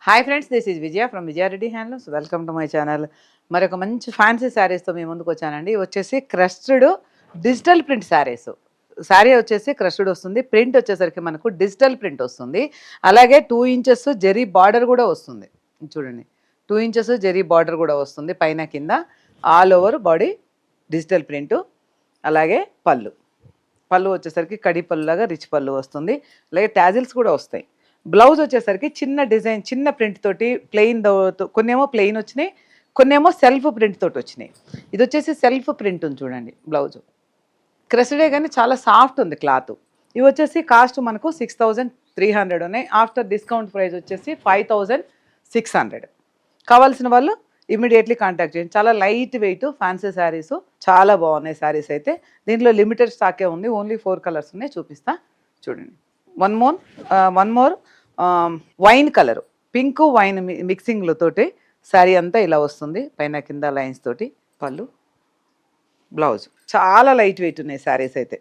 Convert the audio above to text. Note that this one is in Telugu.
Hi friends, this is Vijaya from Vijaya Reddy handlooms. Welcome to my channel. మరొక మంచి ఫ్యాన్సీ శారీస్తో మేము ముందుకు వచ్చానండి. వచ్చేసి crusted digital print saris. Sari వచ్చేసి క్రస్టెడ్ వస్తుంది, ప్రింట్ వచ్చేసరికి మనకు డిజిటల్ ప్రింట్ వస్తుంది. అలాగే 2 ఇంచెస్ జరీ బార్డర్ కూడా వస్తుంది. చూడండి, 2 ఇంచెస్ జరీ బార్డర్ కూడా వస్తుంది పైన కింద. All over body digital print. అలాగే పళ్ళు వచ్చేసరికి కడి పళ్ళులాగా రిచ్ పళ్ళు వస్తుంది. అలాగే టాజిల్స్ కూడా వస్తాయి. బ్లౌజ్ వచ్చేసరికి చిన్న డిజైన్, చిన్న ప్రింట్ తోటి ప్లెయిన్, కొన్నేమో ప్లెయిన్ వచ్చినాయి, కొన్నేమో సెల్ఫ్ ప్రింట్ తోటి వచ్చినాయి. ఇది వచ్చేసి సెల్ఫ్ ప్రింట్ ఉంది చూడండి. బ్లౌజ్ క్రెస్డే కానీ చాలా సాఫ్ట్ ఉంది క్లాత్. ఇవి వచ్చేసి కాస్ట్ మనకు 6300 ఉన్నాయి. ఆఫ్టర్ డిస్కౌంట్ ప్రైస్ వచ్చేసి 5600. కావాల్సిన వాళ్ళు ఇమీడియట్లీ కాంటాక్ట్ చేయండి. చాలా లైట్ వెయిట్ ఫ్యాన్సీ శారీస్, చాలా బాగున్నాయి శారీస్ అయితే. దీంట్లో లిమిటెడ్ స్టాకే ఉంది, ఓన్లీ 4 కలర్స్ ఉన్నాయి, చూపిస్తా చూడండి. One more wine colour, pink wine మిక్సింగ్లతోటి శారీ అంతా ఇలా వస్తుంది. పైన కింద లైన్స్ తోటి పళ్ళు, బ్లౌజ్. చాలా లైట్ వెయిట్ ఉన్నాయి శారీస్ అయితే.